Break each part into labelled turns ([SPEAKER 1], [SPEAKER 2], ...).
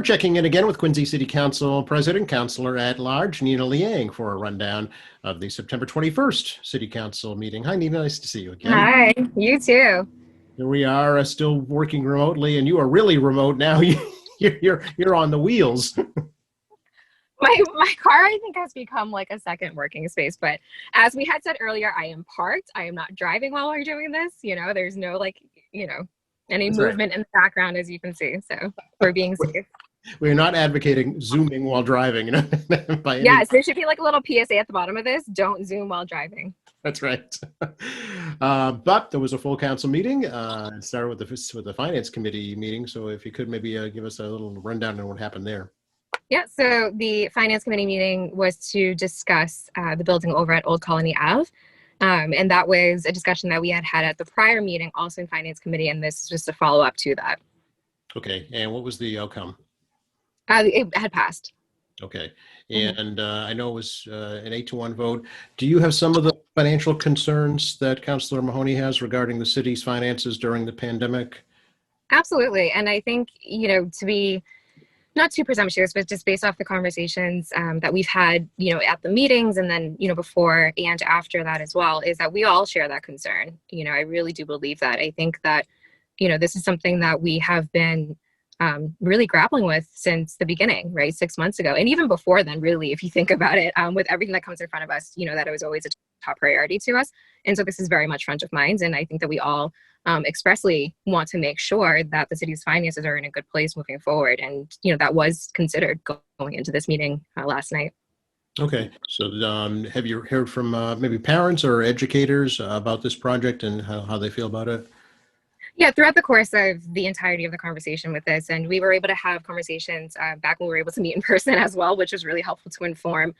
[SPEAKER 1] checking in again with Quincy City Council President, Councilor at Large, Nina Liang, for a rundown of the September 21st City Council meeting. Hi, Nina. Nice to see you again.
[SPEAKER 2] Hi, you too.
[SPEAKER 1] Here we are, still working remotely, and you are really remote now. You're on the wheels.
[SPEAKER 2] My car, I think, has become like a second working space. But as we had said earlier, I am parked. I am not driving while we're doing this. There's no any
[SPEAKER 1] That's right.
[SPEAKER 2] movement in the background, as you can see. So we're being safe.
[SPEAKER 1] We're not advocating Zooming while driving.
[SPEAKER 2] Yes, there should be like a little PSA at the bottom of this. Don't Zoom while driving.
[SPEAKER 1] That's right. But there was a full council meeting. It started with the finance committee meeting. So if you could maybe give us a little rundown on what happened there.
[SPEAKER 2] Yeah, so the finance committee meeting was to discuss the building over at Old Colony Ave. And that was a discussion that we had at the prior meeting, also in finance committee. And this is just a follow up to that.
[SPEAKER 1] Okay. And what was the outcome?
[SPEAKER 2] It had passed.
[SPEAKER 1] Okay. And I know it was an 8-1 vote. Do you have some of the financial concerns that Councilor Mahoney has regarding the city's finances during the pandemic?
[SPEAKER 2] Absolutely. And I think, to be not too presumptuous, but just based off the conversations that we've had, at the meetings and then, before and after that as well, is that we all share that concern. I really do believe that. I think that, this is something that we have been really grappling with since the beginning, right? 6 months ago. And even before then, really, if you think about it, with everything that comes in front of us, that it was always a top priority to us. And so this is very much front of mind. And I think that we all expressly want to make sure that the city's finances are in a good place moving forward. And, that was considered going into this meeting last night.
[SPEAKER 1] Okay. So have you heard from maybe parents or educators about this project and how they feel about it?
[SPEAKER 2] Yeah, throughout the course of the entirety of the conversation with this, and we were able to have conversations back when we were able to meet in person as well, which was really helpful to inform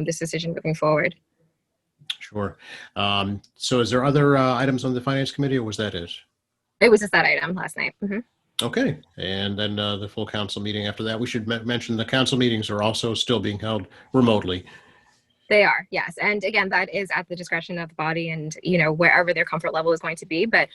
[SPEAKER 2] this decision moving forward.
[SPEAKER 1] Sure. So is there other items on the finance committee, or was that it?
[SPEAKER 2] It was just that item last night. Mm-hmm.
[SPEAKER 1] Okay. And then the full council meeting after that. We should mention the council meetings are also still being held remotely.
[SPEAKER 2] They are, yes. And again, that is at the discretion of the body and, wherever their comfort level is going to be. But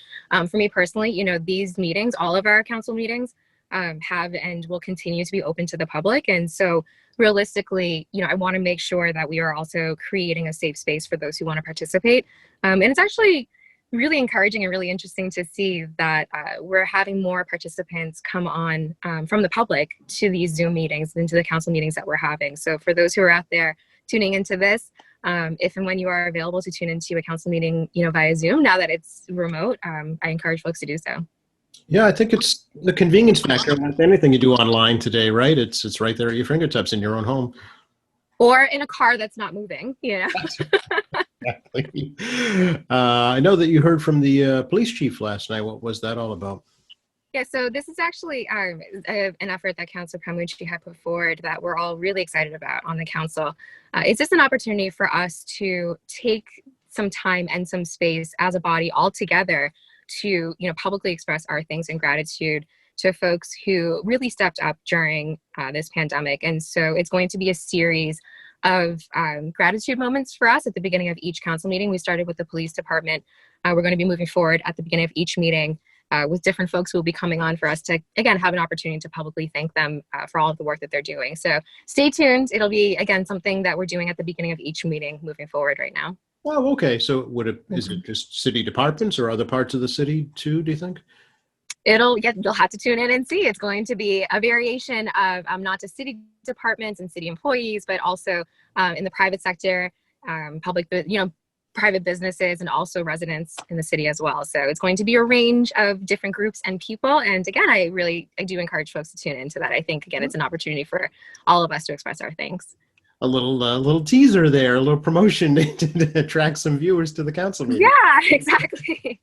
[SPEAKER 2] for me personally, these meetings, all of our council meetings have and will continue to be open to the public. And so realistically, I want to make sure that we are also creating a safe space for those who want to participate. And it's actually really encouraging and really interesting to see that we're having more participants come on from the public to these Zoom meetings and to the council meetings that we're having. So for those who are out there tuning into this, if and when you are available to tune into a council meeting, via Zoom, now that it's remote, I encourage folks to do so.
[SPEAKER 1] Yeah, I think it's the convenience factor. With anything you do online today, right? It's right there at your fingertips in your own home.
[SPEAKER 2] Or in a car that's not moving,
[SPEAKER 1] Exactly. I know that you heard from the police chief last night. What was that all about?
[SPEAKER 2] Yeah, so this is actually an effort that Councilor Palmucci had put forward that we're all really excited about on the council. It's just an opportunity for us to take some time and some space as a body all together to, publicly express our thanks and gratitude to folks who really stepped up during this pandemic. And so it's going to be a series of gratitude moments for us at the beginning of each council meeting. We started with the police department. We're going to be moving forward at the beginning of each meeting with different folks who will be coming on for us to, again, have an opportunity to publicly thank them for all of the work that they're doing. So stay tuned. It'll be, again, something that we're doing at the beginning of each meeting moving forward right now.
[SPEAKER 1] Oh, okay. So is it just city departments or other parts of the city too, do you think?
[SPEAKER 2] You'll have to tune in and see. It's going to be a variation of not just city departments and city employees, but also in the private sector, private businesses, and also residents in the city as well. So it's going to be a range of different groups and people. And again, I do encourage folks to tune into that. I think, again, it's an opportunity for all of us to express our thanks.
[SPEAKER 1] A little teaser there, a little promotion to attract some viewers to the council meeting.
[SPEAKER 2] Yeah, exactly.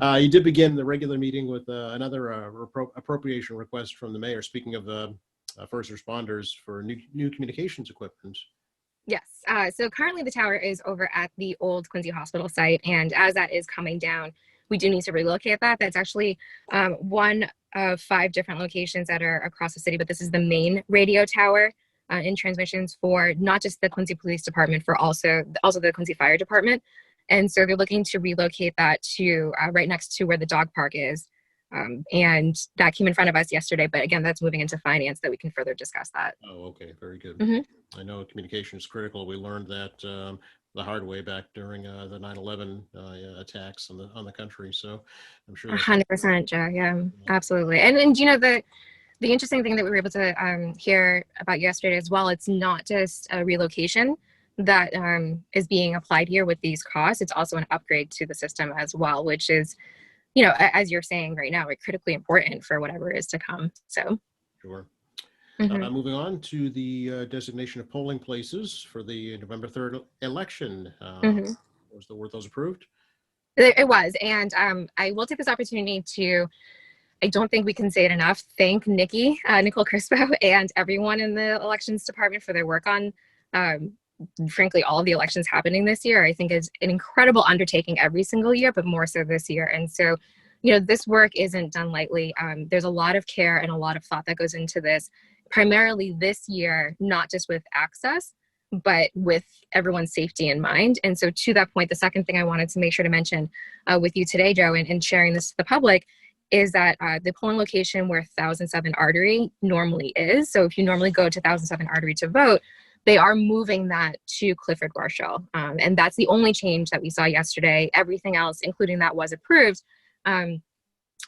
[SPEAKER 1] You did begin the regular meeting with another appropriation request from the mayor. Speaking of first responders for new communications equipment.
[SPEAKER 2] Yes. So currently the tower is over at the old Quincy Hospital site. And as that is coming down, we do need to relocate that. That's actually one of 5 different locations that are across the city, but this is the main radio tower in transmissions for not just the Quincy Police Department, for also the Quincy Fire Department. And so they're looking to relocate that to right next to where the dog park is. And that came in front of us yesterday, but again, that's moving into finance that we can further discuss that.
[SPEAKER 1] Oh, okay, very good.
[SPEAKER 2] Mhm.
[SPEAKER 1] I know communication is critical. We learned that the hard way back during the 9/11 attacks on the country. So I'm sure that
[SPEAKER 2] 100%, Joe. Yeah, absolutely. And you know, the interesting thing that we were able to hear about yesterday as well, it's not just a relocation that is being applied here with these costs. It's also an upgrade to the system as well, which is, you know, as you're saying right now, like critically important for whatever is to come. So,
[SPEAKER 1] sure.
[SPEAKER 2] mhm.
[SPEAKER 1] Moving on to the designation of polling places for the November 3rd election.
[SPEAKER 2] Mhm.
[SPEAKER 1] Were those approved?
[SPEAKER 2] It was. And I will take this opportunity to, I don't think we can say it enough, thank Nikki, Nicole Crispo, and everyone in the elections department for their work on, um, frankly, all of the elections happening this year. I think is an incredible undertaking every single year, but more so this year. And so, you know, this work isn't done lightly. There's a lot of care and a lot of thought that goes into this, primarily this year, not just with access, but with everyone's safety in mind. And so to that point, the second thing I wanted to make sure to mention with you today, Joe, and sharing this to the public, is that the polling location where 1007 Artery normally is. So if you normally go to 1007 Artery to vote, they are moving that to Clifford Marshall. And that's the only change that we saw yesterday. Everything else, including that, was approved.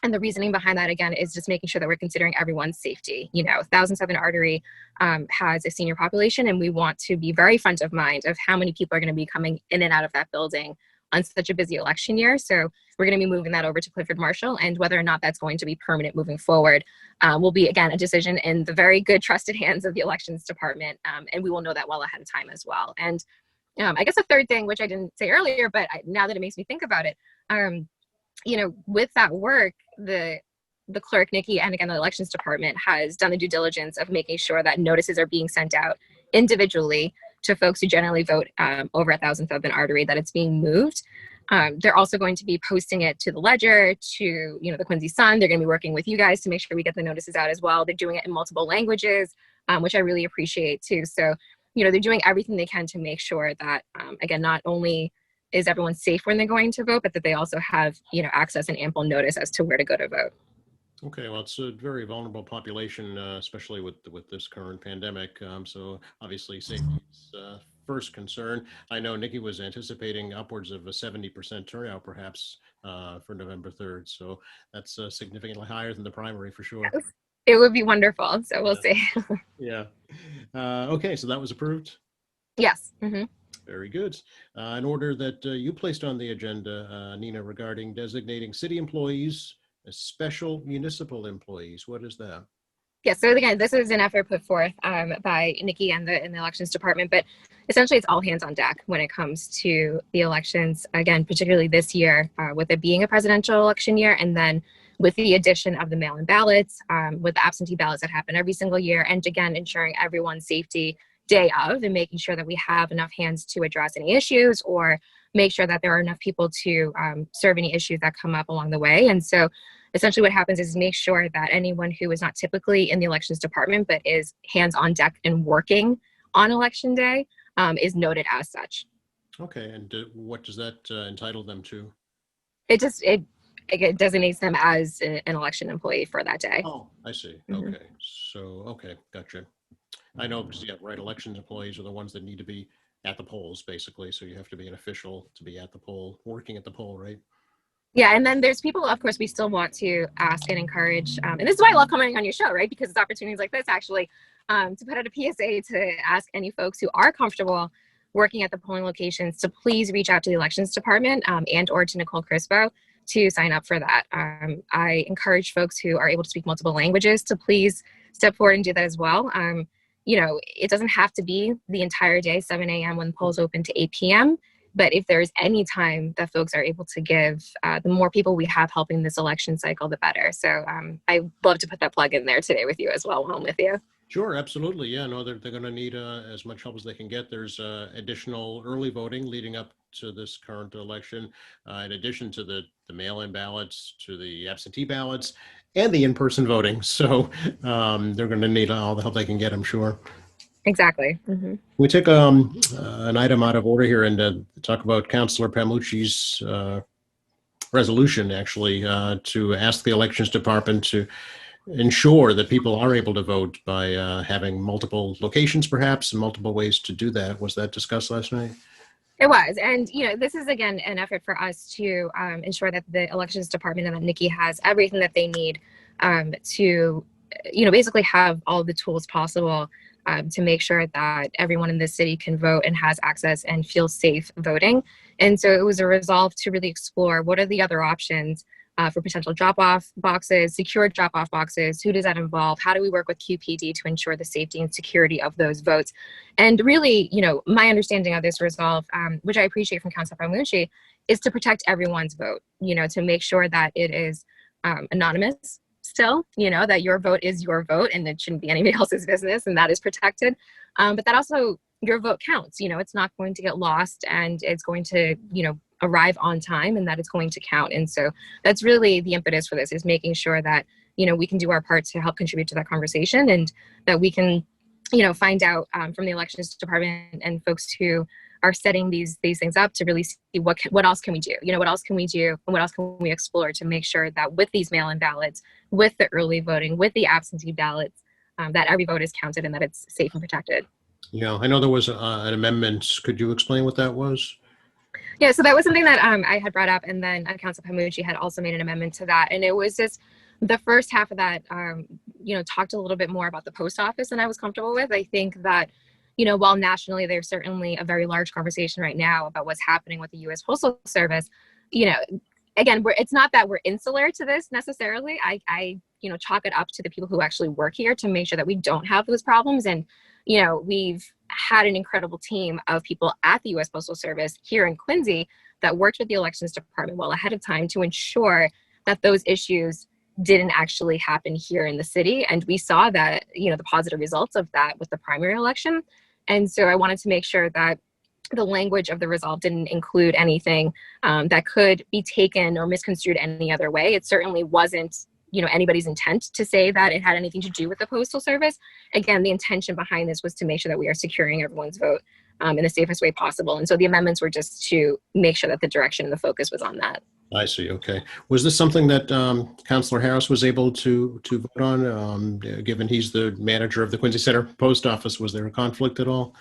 [SPEAKER 2] And the reasoning behind that, again, is just making sure that we're considering everyone's safety. You know, 1007 Artery has a senior population, and we want to be very front of mind of how many people are going to be coming in and out of that building on such a busy election year. So we're going to be moving that over to Clifford Marshall, and whether or not that's going to be permanent moving forward will be, again, a decision in the very good, trusted hands of the elections department, and we will know that well ahead of time as well. And I guess a third thing, which I didn't say earlier, but now that it makes me think about it, you know, with that work, the clerk, Nikki, and again, the elections department has done the due diligence of making sure that notices are being sent out individually to folks who generally vote over 1007 Artery, that it's being moved. They're also going to be posting it to the Ledger, to, you know, the Quincy Sun. They're going to be working with you guys to make sure we get the notices out as well. They're doing it in multiple languages, which I really appreciate too. So, you know, they're doing everything they can to make sure that, again, not only is everyone safe when they're going to vote, but that they also have, you know, access and ample notice as to where to go to vote.
[SPEAKER 1] Okay, well, it's a very vulnerable population, especially with this current pandemic. So obviously, safety is first concern. I know Nikki was anticipating upwards of a 70% turnout, perhaps, for November 3rd. So that's significantly higher than the primary for sure.
[SPEAKER 2] It would be wonderful. So we'll see.
[SPEAKER 1] Yeah. Okay, so that was approved.
[SPEAKER 2] Yes. Mm-hmm.
[SPEAKER 1] Very good. An order that you placed on the agenda, Nina, regarding designating city employees as special municipal employees. What is that?
[SPEAKER 2] Yeah, so again, this is an effort put forth by Nikki and the elections department, but essentially it's all hands on deck when it comes to the elections. Again, particularly this year, with it being a presidential election year, and then with the addition of the mail-in ballots, with the absentee ballots that happen every single year, and again, ensuring everyone's safety day of, and making sure that we have enough hands to address any issues, or make sure that there are enough people to serve any issues that come up along the way. And so essentially what happens is make sure that anyone who is not typically in the elections department, but is hands on deck and working on election day, is noted as such.
[SPEAKER 1] Okay, and what does that entitle them to?
[SPEAKER 2] It just, it designates them as an election employee for that day.
[SPEAKER 1] Oh, I see.
[SPEAKER 2] Mhm.
[SPEAKER 1] Okay, so, okay, gotcha. I know, because, yeah, right, elections employees are the ones that need to be at the polls, basically. So you have to be an official to be at the poll, working at the poll, right?
[SPEAKER 2] Yeah, and then there's people, of course, we still want to ask and encourage, and this is why I love coming on your show, right? Because it's opportunities like this, actually, to put out a PSA to ask any folks who are comfortable working at the polling locations to please reach out to the elections department and or to Nicole Crispo to sign up for that. I encourage folks who are able to speak multiple languages to please step forward and do that as well. You know, it doesn't have to be the entire day, 7 a.m. when the polls open to 8 p.m., but if there's any time that folks are able to give, the more people we have helping this election cycle, the better. So I love to put that plug in there today with you as well while I'm with you.
[SPEAKER 1] Sure, absolutely. Yeah, no, they're going to need as much help as they can get. There's additional early voting leading up to this current election, in addition to the mail-in ballots, to the absentee ballots, and the in-person voting. So they're going to need all the help they can get, I'm sure.
[SPEAKER 2] Exactly. Mm-hmm.
[SPEAKER 1] We took an item out of order here and talk about Councillor Pamucci's resolution actually to ask the elections department to ensure that people are able to vote by having multiple locations, perhaps, and multiple ways to do that. Was that discussed last night?
[SPEAKER 2] It was. And, this is, again, an effort for us to ensure that the elections department and that Nikki has everything that they need to, basically have all the tools possible to make sure that everyone in the city can vote and has access and feels safe voting. And so it was a resolve to really explore what are the other options for potential drop-off boxes, secure drop-off boxes. Who does that involve? How do we work with QPD to ensure the safety and security of those votes? And really, my understanding of this resolve, which I appreciate from Councilor Palmucci, is to protect everyone's vote, to make sure that it is anonymous still, that your vote is your vote and it shouldn't be anybody else's business, and that is protected. But that also, your vote counts. It's not going to get lost, and it's going to, arrive on time, and that it's going to count. And so that's really the impetus for this, is making sure that, we can do our part to help contribute to that conversation, and that we can, find out from the elections department and folks who are setting these things up to really see what else can we do, what else can we do, and what else can we explore to make sure that with these mail-in ballots, with the early voting, with the absentee ballots, that every vote is counted and that it's safe and protected.
[SPEAKER 1] Yeah, I know there was an amendment. Could you explain what that was?
[SPEAKER 2] Yeah, so that was something that I had brought up, and then Council Palmucci had also made an amendment to that. And it was just the first half of that, talked a little bit more about the post office than I was comfortable with. I think that, while nationally there's certainly a very large conversation right now about what's happening with the U.S. Postal Service, again, it's not that we're insular to this necessarily. I chalk it up to the people who actually work here to make sure that we don't have those problems. And, we've had an incredible team of people at the U.S. Postal Service here in Quincy that worked with the elections department well ahead of time to ensure that those issues didn't actually happen here in the city. And we saw that, the positive results of that with the primary election. And so I wanted to make sure that the language of the resolve didn't include anything that could be taken or misconstrued any other way. It certainly wasn't, anybody's intent to say that it had anything to do with the Postal Service. Again, the intention behind this was to make sure that we are securing everyone's vote in the safest way possible. And so the amendments were just to make sure that the direction and the focus was on that.
[SPEAKER 1] I see. Okay. Was this something that Councilor Harris was able to vote on, given he's the manager of the Quincy Center Post Office? Was there a conflict at all?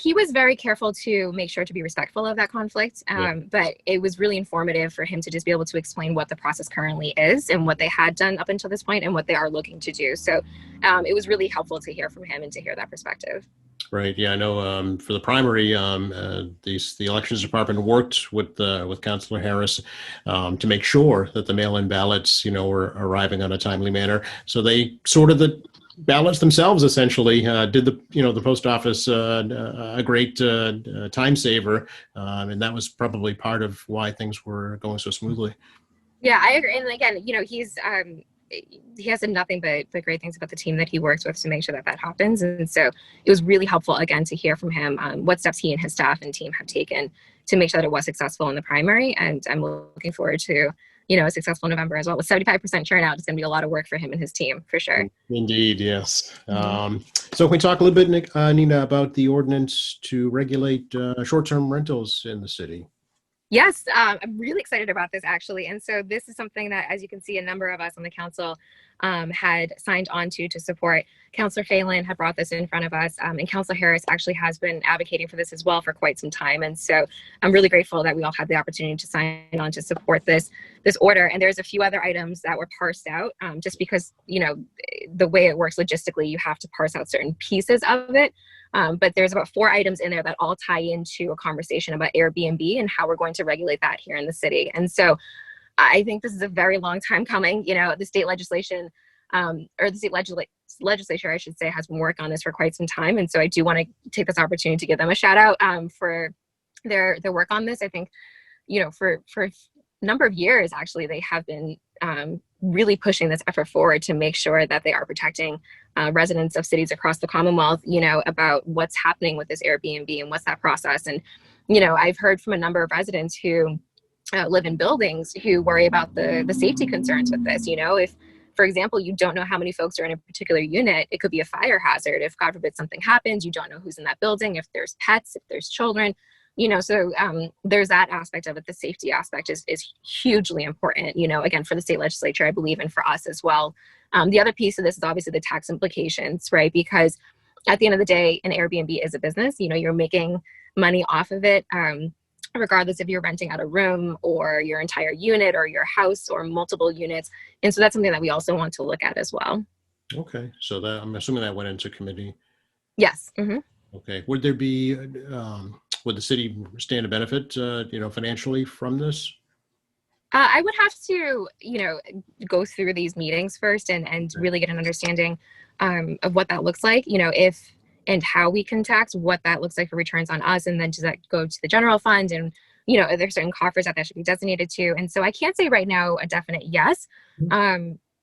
[SPEAKER 2] He was very careful to make sure to be respectful of that conflict. But it was really informative for him to just be able to explain what the process currently is and what they had done up until this point and what they are looking to do. So it was really helpful to hear from him and to hear that perspective.
[SPEAKER 1] Right. Yeah, I know. For the primary, the elections department worked with Councilor Harris to make sure that the mail-in ballots, were arriving on a timely manner. So they sorted the ballots themselves, essentially. Did the post office a great time saver, and that was probably part of why things were going so smoothly.
[SPEAKER 2] Yeah, I agree. And again, he has said nothing but great things about the team that he works with to make sure that that happens. And so it was really helpful, again, to hear from him what steps he and his staff and team have taken to make sure that it was successful in the primary. And I'm looking forward to, a successful November as well. With 75% turnout, it's going to be a lot of work for him and his team, for sure.
[SPEAKER 1] Indeed, yes. So can we talk a little bit, Nina, about the ordinance to regulate short-term rentals in the city?
[SPEAKER 2] Yes, I'm really excited about this, actually. And so this is something that, as you can see, a number of us on the council had signed on to support. Councilor Phelan had brought this in front of us, and Councilor Harris actually has been advocating for this as well for quite some time. And so I'm really grateful that we all had the opportunity to sign on to support this order. And there's a few other items that were parsed out just because, the way it works logistically, you have to parse out certain pieces of it. But there's about 4 items in there that all tie into a conversation about Airbnb and how we're going to regulate that here in the city. And so I think this is a very long time coming. The state legislation or the state legislature, I should say, has been working on this for quite some time. And so I do want to take this opportunity to give them a shout out for their work on this. I think, for a number of years, actually, they have been really pushing this effort forward to make sure that they are protecting residents of cities across the Commonwealth, about what's happening with this Airbnb and what's that process. And, I've heard from a number of residents who live in buildings who worry about the safety concerns with this. If, for example, you don't know how many folks are in a particular unit, it could be a fire hazard. If, God forbid, something happens, you don't know who's in that building, if there's pets, if there's children. So there's that aspect of it. The safety aspect is hugely important, again, for the state legislature, I believe, and for us as well. The other piece of this is obviously the tax implications, right? Because at the end of the day, an Airbnb is a business. You're making money off of it, regardless if you're renting out a room or your entire unit or your house or multiple units. And so that's something that we also want to look at as well.
[SPEAKER 1] Okay, so that I'm assuming that went into committee.
[SPEAKER 2] Yes. Mm-hmm.
[SPEAKER 1] Okay, would there be, would the city stand to benefit, financially from this?
[SPEAKER 2] I would have to, go through these meetings first and really get an understanding of what that looks like, if and how we can tax, what that looks like for returns on us, and then does that go to the general fund, and there's certain coffers that should be designated to. And so I can't say right now a definite yes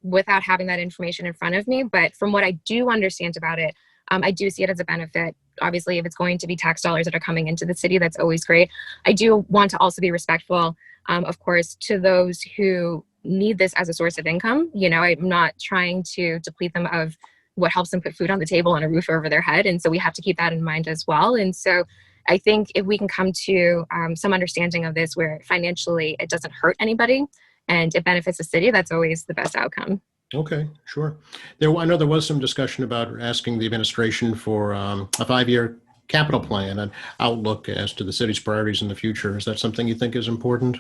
[SPEAKER 2] without having that information in front of me. But from what I do understand about it, I do see it as a benefit. Obviously, if it's going to be tax dollars that are coming into the city, that's always great. I do want to also be respectful, of course, to those who need this as a source of income. I'm not trying to deplete them of what helps them put food on the table and a roof over their head. And so we have to keep that in mind as well. And so I think if we can come to some understanding of this where financially it doesn't hurt anybody and it benefits the city, that's always the best outcome.
[SPEAKER 1] Okay, sure. I know there was some discussion about asking the administration for a 5-year capital plan and outlook as to the city's priorities in the future. Is that something you think is important?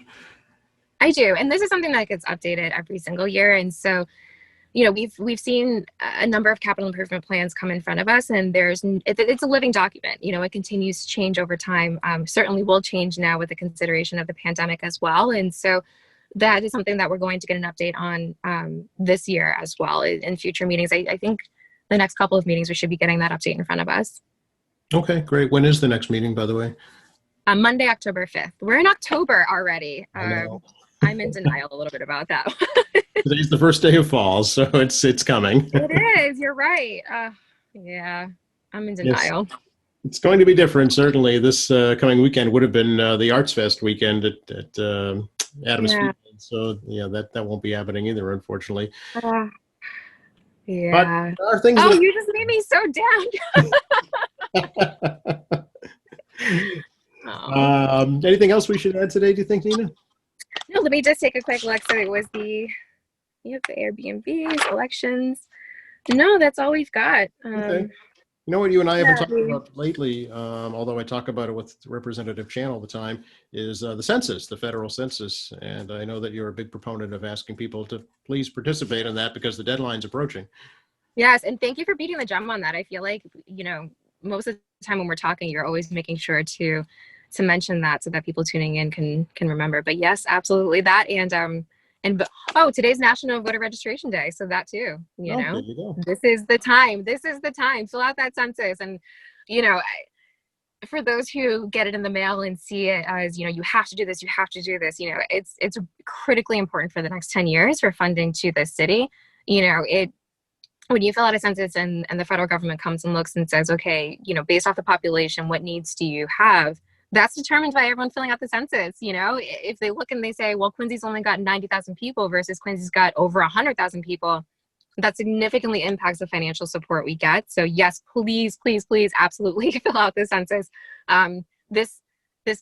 [SPEAKER 2] I do. And this is something that gets updated every single year. And so, we've seen a number of capital improvement plans come in front of us, and it's a living document. It continues to change over time. Certainly will change now with the consideration of the pandemic as well. And so that is something that we're going to get an update on this year as well in future meetings. I think the next couple of meetings, we should be getting that update in front of us.
[SPEAKER 1] Okay, great. When is the next meeting, by the way?
[SPEAKER 2] Monday, October 5th. We're in October already.
[SPEAKER 1] I know.
[SPEAKER 2] I'm in denial a little bit about that.
[SPEAKER 1] Today's the first day of fall, so it's coming.
[SPEAKER 2] It is. You're right. Yeah, I'm in denial.
[SPEAKER 1] Yes. It's going to be different, certainly. This coming weekend would have been the Arts Fest weekend at Adams Field. So, that won't be happening either, unfortunately.
[SPEAKER 2] Yeah.
[SPEAKER 1] But there are things
[SPEAKER 2] you just made me so down.
[SPEAKER 1] Anything else we should add today, do you think, Nina?
[SPEAKER 2] No, let me just take a quick look. So it was the Airbnbs, elections. No, that's all we've got.
[SPEAKER 1] Okay. You know what you and I haven't talked about lately, although I talk about it with Representative Chan all the time, is the census, the federal census. And I know that you're a big proponent of asking people to please participate in that because the deadline's approaching.
[SPEAKER 2] Yes, and thank you for beating the drum on that. I feel like, most of the time when we're talking, you're always making sure to mention that so that people tuning in can remember. But yes, absolutely that. And today's National Voter Registration Day. So that too,
[SPEAKER 1] There you go.
[SPEAKER 2] This is the time. Fill out that census. And, for those who get it in the mail and see it as, you have to do this, it's critically important for the next 10 years for funding to the city. When you fill out a census and the federal government comes and looks and says, okay, based off the population, what needs do you have? That's determined by everyone filling out the census. If they look and they say, well, Quincy's only got 90,000 people versus Quincy's got over 100,000 people, that significantly impacts the financial support we get. So yes, please, please, please, absolutely fill out the census. This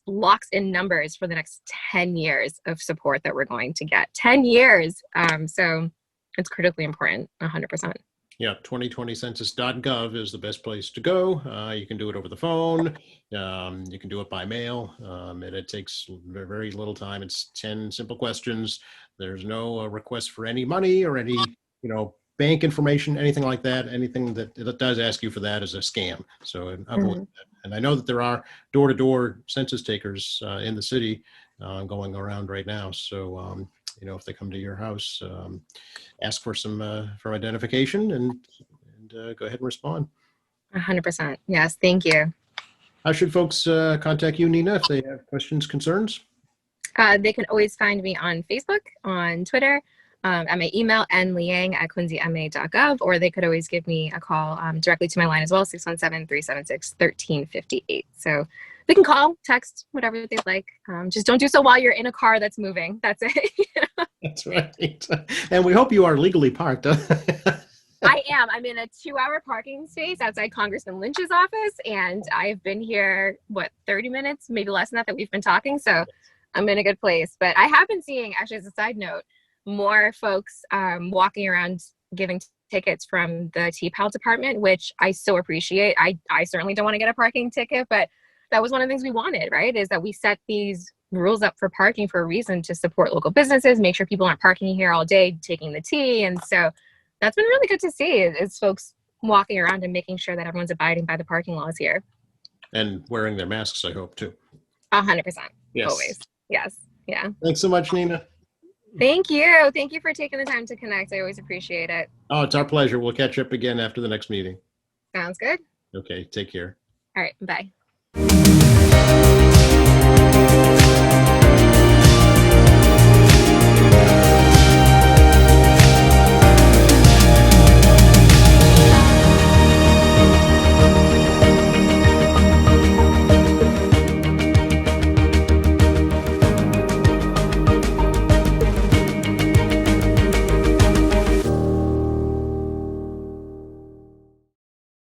[SPEAKER 2] locks in numbers for the next 10 years of support that we're going to get. 10 years. So it's critically important, 100%.
[SPEAKER 1] Yeah, 2020census.gov is the best place to go. You can do it over the phone. You can do it by mail. And it takes very, very little time. It's 10 simple questions. There's no request for any money or any, bank information, anything like that. Anything that does ask you for that is a scam. So avoid that. And I know that there are door-to-door census takers in the city going around right now. So, if they come to your house, ask for some for identification and go ahead and respond.
[SPEAKER 2] 100%. Yes. Thank you.
[SPEAKER 1] How should folks contact you, Nina, if they have questions, concerns?
[SPEAKER 2] They can always find me on Facebook, on Twitter, at my email, nliang@quincyma.gov, or they could always give me a call directly to my line as well, 617-376-1358. So they can call, text, whatever they'd like. Just don't do so while you're in a car that's moving. That's it.
[SPEAKER 1] That's right. And we hope you are legally parked.
[SPEAKER 2] I am. I'm in a 2-hour parking space outside Congressman Lynch's office, and I've been here, 30 minutes, maybe less than that we've been talking. So I'm in a good place. But I have been seeing, actually, as a side note, more folks walking around giving tickets from the TPAL department, which I so appreciate. I certainly don't want to get a parking ticket, but that was one of the things we wanted, right? Is that we set these rules up for parking for a reason, to support local businesses, make sure people aren't parking here all day taking the tea. And so that's been really good to see, is folks walking around and making sure that everyone's abiding by the parking laws here.
[SPEAKER 1] And wearing their masks, I hope, too.
[SPEAKER 2] 100%.
[SPEAKER 1] Yes.
[SPEAKER 2] Always. Yes. Yeah.
[SPEAKER 1] Thanks so much, Nina.
[SPEAKER 2] Thank you. Thank you for taking the time to connect. I always appreciate it.
[SPEAKER 1] Oh, it's our pleasure. We'll catch up again after the next meeting.
[SPEAKER 2] Sounds good.
[SPEAKER 1] Okay, take care.
[SPEAKER 2] All right. Bye.